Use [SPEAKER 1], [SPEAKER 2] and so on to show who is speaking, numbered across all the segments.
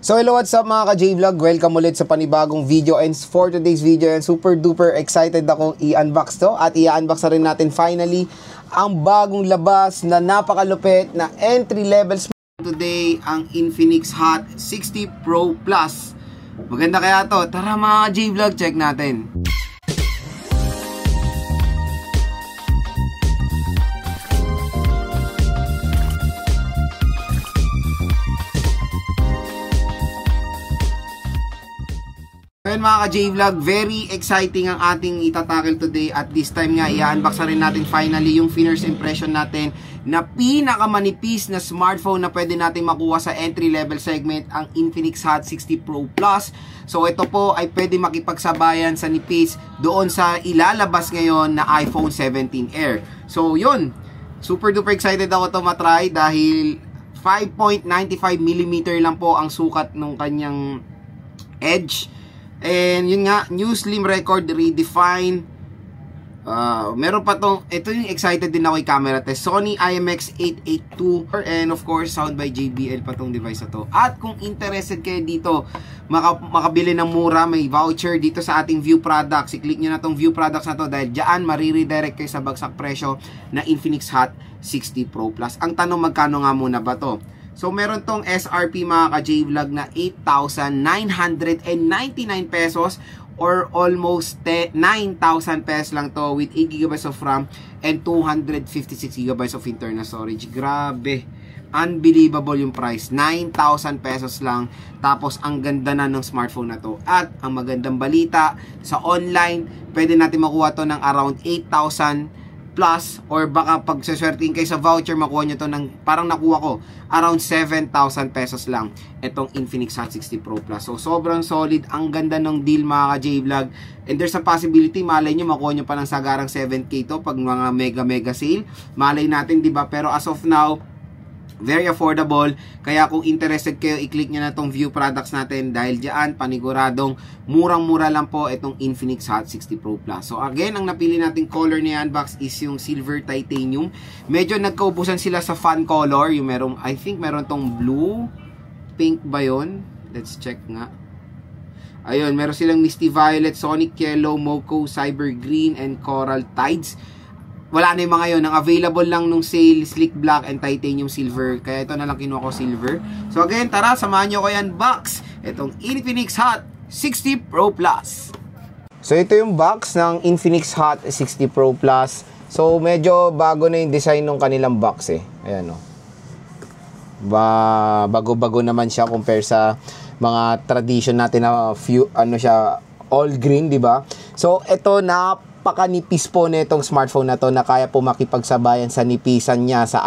[SPEAKER 1] So hello, what's up mga ka-J-Vlog? Welcome ulit sa panibagong video, and for today's video yan, super duper excited akong i-unbox to at i-unbox na rin natin finally ang bagong labas na napakalupit na entry level smartphone today, ang Infinix Hot 60 Pro Plus. Maganda kaya to? Tara mga ka-J-Vlog, check natin. Ngayon mga ka-J-Vlog, very exciting ang ating itatackle today at this time nga i-unbox na rin natin finally yung first impression natin na pinakamanipis na smartphone na pwede natin makuha sa entry level segment, ang Infinix Hot 60 Pro Plus. So ito po ay pwede makipagsabayan sa nipis doon sa ilalabas ngayon na iPhone 17 Air. So yun, super duper excited ako to matry dahil 5.95mm lang po ang sukat ng kanyang edge. And yun nga, new slim record redefine. Meron pa tong, ito yung excited din ako yung camera test, Sony IMX882, and of course sound by JBL pa tong device na to. At kung interested kayo dito makabili ng mura, may voucher dito sa ating view products. I-click nyo na tong view products na to dahil dyan mariredirect kayo sa bagsak presyo na Infinix Hot 60 Pro Plus. Ang tanong, magkano nga muna ba to? So, meron tong SRP mga ka-J-Vlog na 8,999 pesos or almost 9,000 pesos lang to with 8GB of RAM and 256GB of internal storage. Grabe. Unbelievable yung price. 9,000 pesos lang. Tapos, ang ganda na ng smartphone na to. At, ang magandang balita, sa online, pwede natin makuha to ng around 8,000 plus, or baka pag saswertein kayo sa voucher, makuha nyo to ng, parang nakuha ko, around 7,000 pesos lang itong Infinix Hot 60 Pro Plus. So sobrang solid, ang ganda ng deal mga ka-J-Vlog, and there's a possibility, malay nyo makuha nyo pa ng sagarang 7K to pag mga mega sale, malay natin, diba? Pero as of now, very affordable. Kaya kung interested kayo, i-click nyo na tong view products natin dahil dyan paniguradong murang-mura lang po itong Infinix Hot 60 Pro Plus. So again, ang napili nating color ni unbox is yung silver titanium. Medyo nagkaubusan sila sa fun color, yung merong, I think meron tong blue, pink ba yun? Let's check nga. Ayun, meron silang misty violet, sonic yellow, mocha, cyber green, and coral tides. Wala na yung mga yun. Ang available lang nung sale, sleek black and titanium silver. Kaya ito na lang kinuha ko, silver. So again, tara, samahan nyo ko yan box. Itong Infinix Hot 60 Pro Plus. So ito yung box ng Infinix Hot 60 Pro Plus. So medyo bago na yung design ng kanilang box eh. Ayan o. Bago-bago naman siya compare sa mga tradition natin na all green, di ba? So ito napakanipis po nitong smartphone na to na kaya po makipagsabayan sa nipisan niya sa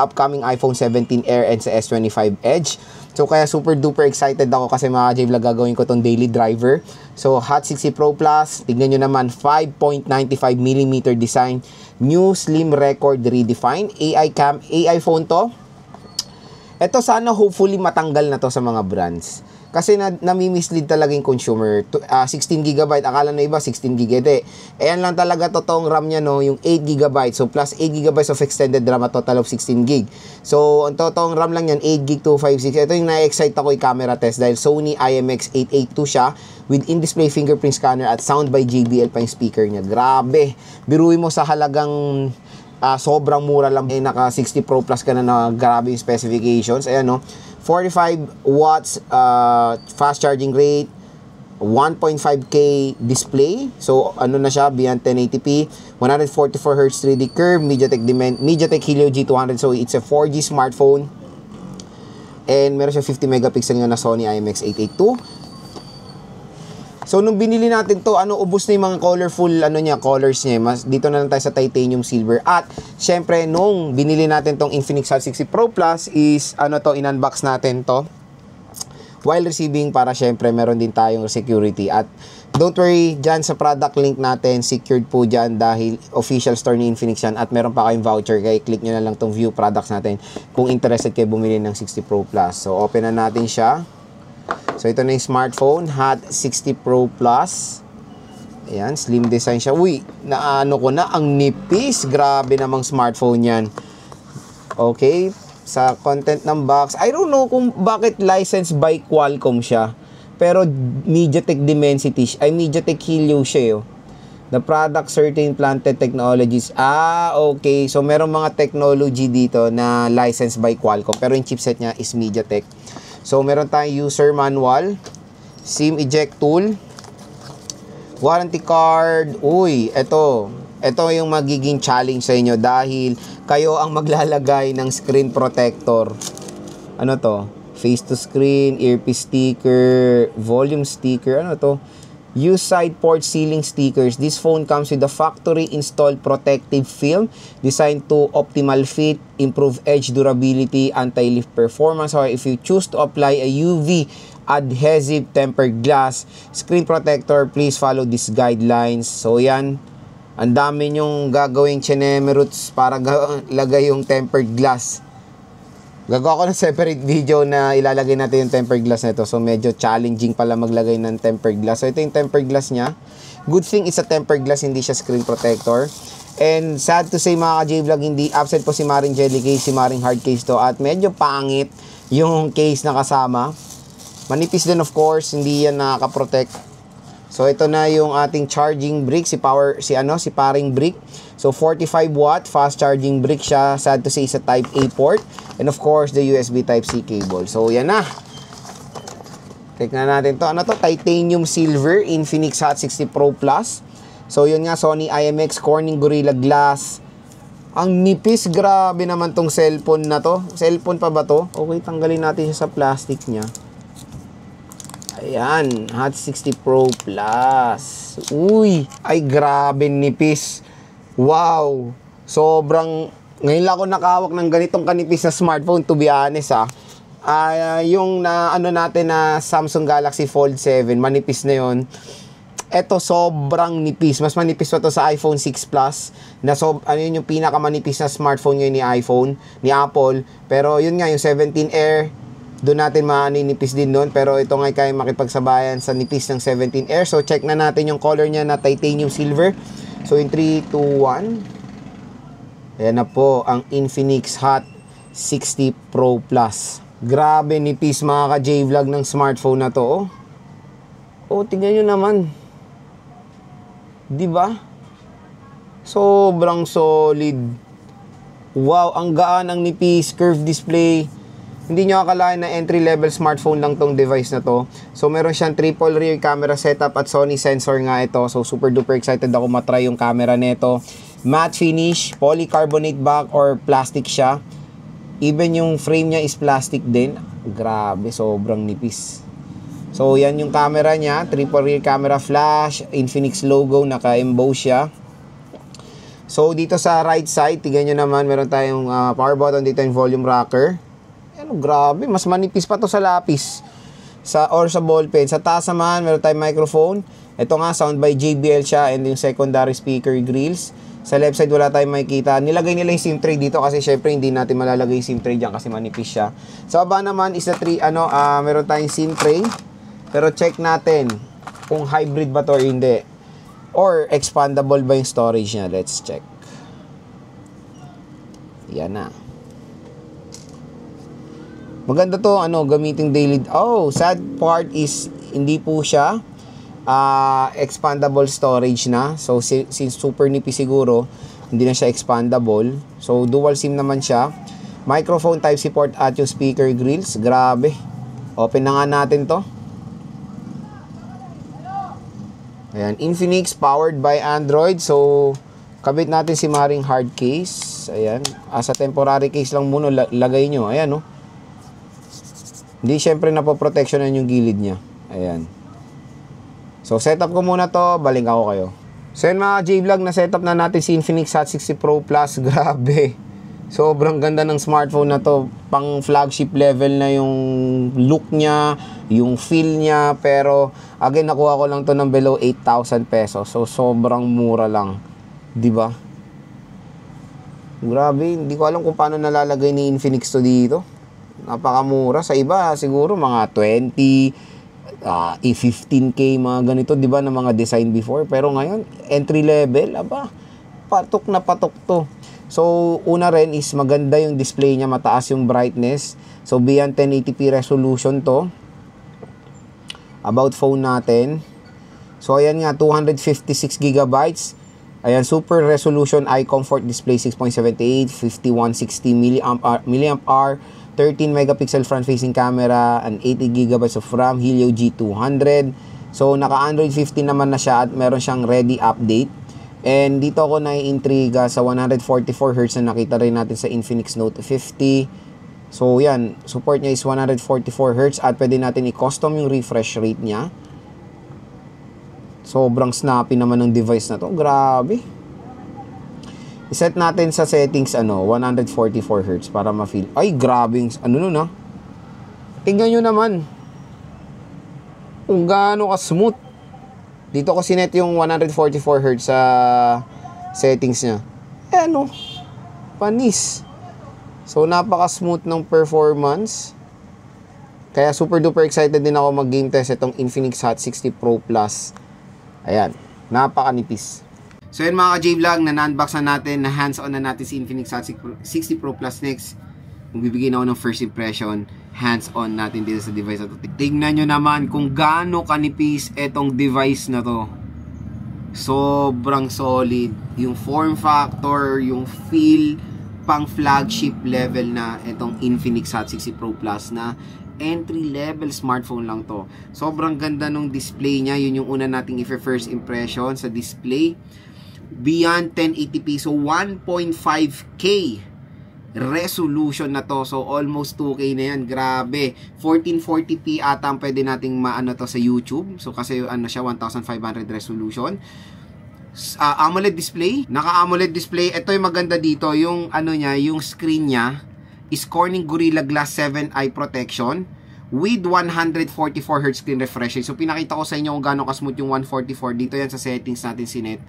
[SPEAKER 1] upcoming iPhone 17 Air and sa S25 Edge. So kaya super duper excited ako kasi mga J-Vlog, gagawin ko tong daily driver. So Hot 60 Pro Plus, tignan nyo naman, 5.95mm design, new slim record redefine, AI phone to. Ito sana hopefully matanggal na to sa mga brands. Kasi nami-mislead talaga yung consumer. 16GB, akala na iba 16GB. Ayan lang talaga totoong RAM niya, no, yung 8GB. So plus 8GB of extended RAM, a total of 16GB. So ang totoong RAM lang yan 8GB 256. Ito yung na-excite ako yung camera test dahil Sony IMX882 siya with in-display fingerprint scanner at sound by JBL pa yung speaker niya. Grabe. Biruin mo sa halagang sobrang mura lang, naka 60 Pro Plus ka na grabe yung specifications. Ayan, no, 45 watts fast charging rate, 1.5K display. So ano na siya, beyond 1080p, 144Hz 3D curve, MediaTek Helio G200. So it's a 4G smartphone. And meron siya 50 megapixel nga na Sony IMX882. So nung binili natin to, ubos na yung mga colorful colors niya. Dito na lang tayo sa titanium silver. At syempre nung binili natin tong Infinix Hot 60 Pro Plus is in-unbox natin to while receiving para syempre meron din tayong security. At don't worry, dyan sa product link natin, secured po dyan dahil official store ni Infinix yan at meron pa kayong voucher. Kaya click nyo na lang tong view products natin kung interested kayo bumili ng 60 Pro Plus. So open na natin siya. So ito na yung smartphone, Hot 60 Pro Plus. Ayan, slim design siya. Uy, ang nipis. Grabe namang smartphone yan. Okay, Sa content ng box, I don't know kung bakit licensed by Qualcomm siya. Pero MediaTek Dimensity, ay MediaTek Helio siya. The product certain planted technologies. Okay. So, merong mga technology dito na licensed by Qualcomm. Pero yung chipset niya is MediaTek. So, meron tayong user manual, SIM eject tool, warranty card. Uy, ito yung magiging challenge sa inyo dahil kayo ang maglalagay ng screen protector. Ano to? Face to screen, earpiece sticker, volume sticker. Ano to? Use side port sealing stickers. This phone comes with a factory installed protective film designed to optimal fit, improve edge durability, anti-lift performance. Or if you choose to apply a UV adhesive tempered glass screen protector, please follow these guidelines. So yan, ang dami nyong gagawing chinemeroots para lagay yung tempered glass. Gagawa ko ng separate video na ilalagay natin yung tempered glass nito. So, medyo challenging pala maglagay ng tempered glass. So, ito yung tempered glass niya. Good thing it's a tempered glass, hindi siya screen protector. And sad to say mga ka-J-Vlog, hindi absent po si Maring Jelly case, si Maring hard case to. At medyo pangit yung case na kasama. Manipis din of course, hindi yan nakaka-protect. So, ito na yung ating charging brick, si paring brick. So, 45 watt, fast charging brick siya. Sad to say, sa type A port. And of course, the USB Type-C cable. So, yan na. Check na natin to. Ano to? Titanium silver, Infinix Hot 60 Pro Plus. So, yun nga, Sony IMX Corning Gorilla Glass. Ang nipis, grabe naman tong cellphone na to. Cellphone pa ba to? Okay, tanggalin natin siya sa plastic niya. Ayan, Hot 60 Pro Plus. Uy, ay grabe nipis. Wow, sobrang, ngayon lang ako nakahawak ng ganitong kanipis na smartphone, to be honest yung natin na Samsung Galaxy Fold 7, manipis na yon. Eto sobrang nipis, mas manipis pa to sa iPhone 6 Plus, na yun yung pinakamanipis na smartphone ngayon ni iPhone, ni Apple. Pero yun nga, yung 17 Air, doon natin maninipis din doon. Pero ito nga kaya makipagsabayan sa nipis ng 17 Air. So, check na natin yung color niya na titanium silver. So, in 3, 2, 1. Ayan na po, ang Infinix Hot 60 Pro Plus. Grabe nipis mga ka-J-Vlog ng smartphone na to. Tingnan nyo naman. Diba? Sobrang solid. Wow, ang gaan ang nipis, curved display. Hindi nyo akalain na entry-level smartphone lang tong device na to. So, meron siyang triple rear camera setup at Sony sensor nga ito. So, super duper excited ako matry yung camera nito. Matte finish, polycarbonate back or plastic siya. Even yung frame niya is plastic din. Grabe, sobrang nipis. So, yan yung camera niya. Triple rear camera flash, Infinix logo, naka-emboss siya. So, dito sa right side, tignan nyo naman, meron tayong power button. Dito yung volume rocker. Grabe, mas manipis pa to sa lapis or sa ballpen. Sa taas naman, meron tayong microphone. Ito nga, sound by JBL siya, and yung secondary speaker grills. Sa left side, wala tayong makikita. Nilagay nila yung SIM tray dito kasi syempre hindi natin malalagay yung SIM tray dyan kasi manipis siya. Sa baba naman is meron tayong SIM tray. Pero check natin kung hybrid ba to or hindi. Or expandable ba yung storage niya. Let's check. Yan na. Maganda to, gamiting daily. Sad part is hindi po siya expandable storage na. So, since super nipis siguro, hindi na siya expandable. So, dual SIM naman siya. Microphone Type-C port at yung speaker grills. Grabe. Open na nga natin to. Ayan, Infinix powered by Android. So, kabit natin si Maring hard case. Ayan, as a temporary case lang muna lagay nyo. Ayan, Hindi syempre napoprotectionan yung gilid niya. Ayan. So, setup ko muna to. Balik ako kayo. So, yun mga J-Vlog, na setup na natin si Infinix Hot 60 Pro Plus. Grabe. Sobrang ganda ng smartphone na to. Pang flagship level na yung look niya, yung feel niya. Pero, again, nakuha ko lang to ng below 8,000 pesos. So, sobrang mura lang. Diba? Grabe. Hindi ko alam kung paano nalalagay ni Infinix to dito. Napakamura. Sa iba, siguro mga 20, 15K, mga ganito, di ba, na mga design before. Pero ngayon, entry level, patok na patok to. So, una rin is maganda yung display niya, mataas yung brightness. So, beyond 1080p resolution to. About phone natin. So, ayan nga, 256 gigabytes. Ayan, super resolution eye comfort display 6.78, 5160 mAh, 13 megapixel front facing camera, and 80 gigabytes of RAM, Helio G200. So, naka-Android 15 naman na siya at meron siyang ready update. And dito ako naiintriga sa 144Hz na nakita rin natin sa Infinix Note 50. So, yan. Support niya is 144Hz at pwede natin i-custom yung refresh rate niya. Sobrang snappy naman ng device na to. Grabe. I-set natin sa settings 144Hz para ma-feel. Ay, grabe. Ano nun ah. Tingnan nyo naman. Kung gaano ka-smooth. Dito ko sinet yung 144Hz sa settings niya. Panis. So, napaka-smooth ng performance. Kaya super duper excited din ako mag-game test itong Infinix Hot 60 Pro Plus. Ayan, napaka-nipis. So, yun mga ka-J-Vlog, na-unbox na natin, na hands-on na natin si Infinix Hot 60 Pro Plus. Next, magbibigay na ako ng first impression, hands-on natin dito sa device na to. Tignan nyo naman kung gaano kanipis itong device na to. Sobrang solid. Yung form factor, yung feel, pang flagship level na itong Infinix Hot 60 Pro Plus na entry-level smartphone lang to. Sobrang ganda nung display niya. Yun yung una nating first impression sa display. Beyond 1080p. So, 1.5K resolution na to. So, almost 2K na yan. Grabe. 1440p ata ang pwede nating maano to sa YouTube. So, kasi siya, 1500 resolution. AMOLED display. Naka-AMOLED display. Ito yung maganda dito. Yung niya, yung screen niya is Corning Gorilla Glass 7 eye protection with 144Hz screen refresh rate. So, pinakita ko sa inyo kung gaano ka-smooth yung 144. Dito yan sa settings natin sinet.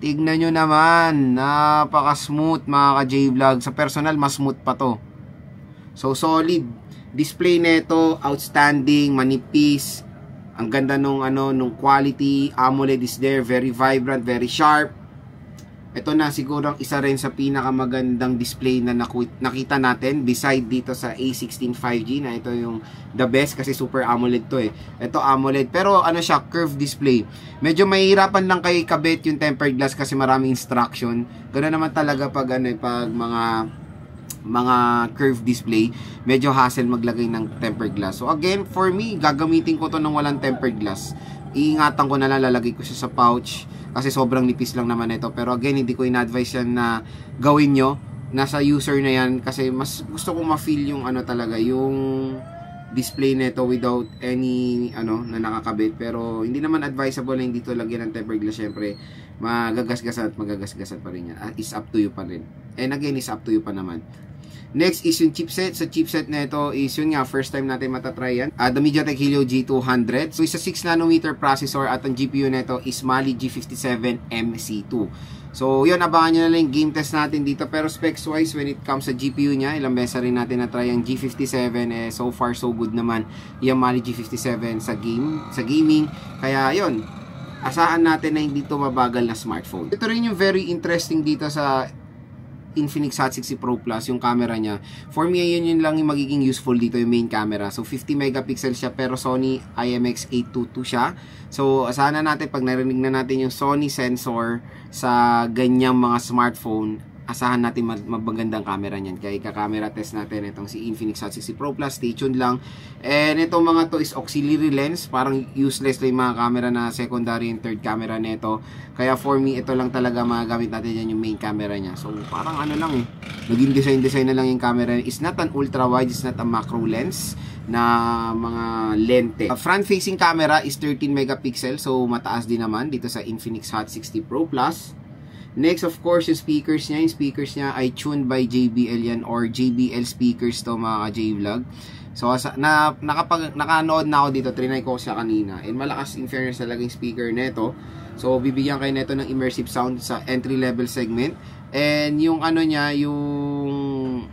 [SPEAKER 1] Tignan nyo naman, napaka-smooth mga ka-J-Vlog. Sa personal, mas smooth pa to. So, solid. Display neto, outstanding, manipis. Ang ganda nung quality. AMOLED is there, very vibrant, very sharp. Ito na siguro ang isa rin sa pinakamagandang display na nakita natin beside dito sa A16 5G na ito yung the best kasi super AMOLED to eh. Ito AMOLED pero siya, curved display. Medyo mahihirapan lang kayo ikabit yung tempered glass kasi maraming instruction. Ganoon naman talaga pag pag mga curved display, medyo hassle maglagay ng tempered glass. So again, for me, gagamitin ko to ng walang tempered glass. Iingatan ko na lang, lalagay ko siya sa pouch kasi sobrang nipis lang naman ito. Pero again, hindi ko in-advise yan na gawin nyo. Nasa user na yan kasi mas gusto kong ma-feel yung talaga, yung display nito without any na nakakabit. Pero hindi naman advisable na hindi to lagyan ng tempered glass. Syempre, magagasgasan at magagasgasan pa rin yan. Is up to you pa rin. And again, is up to you pa naman. Next is yung chipset. Sa chipset na ito is yun nga, first time natin matatry yan. The MediaTek Helio G200. So, isa 6nm processor at ang GPU na ito is Mali G57MC2. So, yun, abangan nyo na lang yung game test natin dito. Pero specs-wise, when it comes sa GPU niya, ilang beses rin natin na-try yung G57. So far, so good naman yung Mali G57 sa gaming. Kaya, yun, asahan natin na hindi ito mabagal na smartphone. Ito rin yung very interesting dito sa Infinix Hot 60 Pro Plus, yung camera niya. For me, yun lang yung magiging useful dito, yung main camera. So, 50 megapixel siya, pero Sony IMX822 siya. So, asahan natin, pag narinig na natin yung Sony sensor sa ganyang mga smartphone, asahan natin magandang camera niyan. Kaya ika-camera test natin itong si Infinix Hot 60 Pro Plus. Stay tuned lang. And itong mga to is auxiliary lens. Parang useless lang yung mga camera na secondary and third camera nito. Kaya for me, ito lang talaga magagamit natin yan yung main camera niya. So parang lang eh. Naging design na lang yung camera. It's not an ultra wide, it's not a macro lens na mga lente. Front facing camera is 13 megapixel. So mataas din naman dito sa Infinix Hot 60 Pro Plus. Next, of course, yung speakers niya. Yung speakers niya ay tuned by JBL yan or JBL speakers to mga J-Vlog. So, nakanood na ako dito. Trinay ko siya kanina. And malakas in fairness talaga yung speaker neto. So, bibigyan kayo neto ng immersive sound sa entry-level segment. And yung niya, yung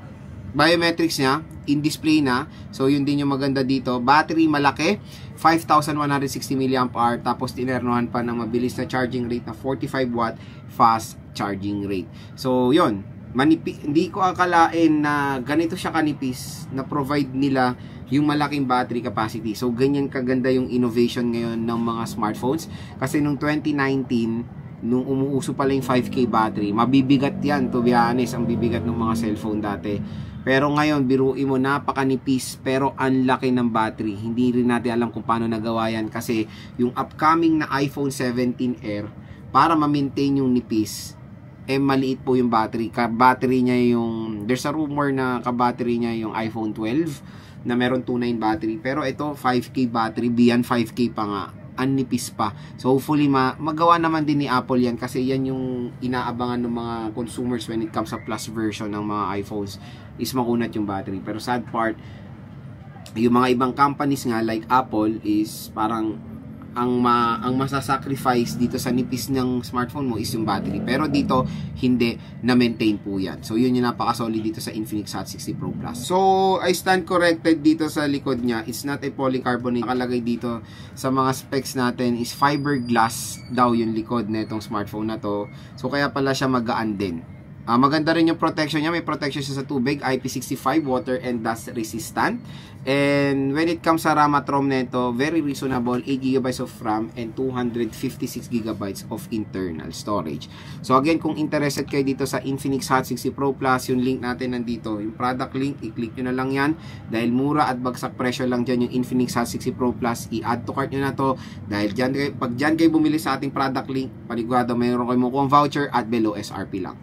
[SPEAKER 1] biometrics niya, in-display na. So, yun din yung maganda dito. Battery, malaki. 5,160 mAh. Tapos, tinernohan pa ng mabilis na charging rate na 45 watt fast charging rate. So, yun. hindi ko akalain na ganito siya kanipis na provide nila yung malaking battery capacity. So ganyan kaganda yung innovation ngayon ng mga smartphones, kasi nung 2019 nung umuuso pala yung 5K battery, mabibigat yan, to be honest, ang bibigat ng mga cellphone dati. Pero ngayon, biruin mo, napakanipis pero ang laki ng battery. Hindi rin natin alam kung paano nagawa yan, kasi yung upcoming na iPhone 17 Air, para ma-maintain yung nipis, maliit po yung battery. Ka-battery niya yung, there's a rumor na ka-battery niya yung iPhone 12 na meron 2.9 battery. Pero ito, 5K battery, beyond 5K pa nga. Annipis pa. So hopefully magawa naman din ni Apple yan, kasi yan yung inaabangan ng mga consumers when it comes sa plus version ng mga iPhones, is makunat yung battery. Pero sad part, yung mga ibang companies nga like Apple is parang ang masasacrifice dito sa nipis ng smartphone mo is yung battery. Pero dito, hindi na-maintain po yan. So, yun yung napaka-solid dito sa Infinix Hot 60 Pro Plus. So, I stand corrected dito sa likod niya. It's not a polycarbonate. Nakalagay dito sa mga specs natin is fiberglass daw yung likod na itong smartphone na to. So, kaya pala siya magaan din. Maganda rin yung protection niya. May protection siya sa tubig, IP65, water and dust resistant. And when it comes sa RAM at ROM nito, very reasonable, 8GB of RAM and 256GB of internal storage. So again, kung interested kayo dito sa Infinix Hot 60 Pro Plus, yung link natin nandito, yung product link, i-click nyo na lang yan. Dahil mura at bagsak presyo lang dyan yung Infinix Hot 60 Pro Plus, i-add to cart nyo na to. Dahil dyan, pag dyan kayo bumili sa ating product link, panigurado mayroon kayo makuha voucher at below SRP lang.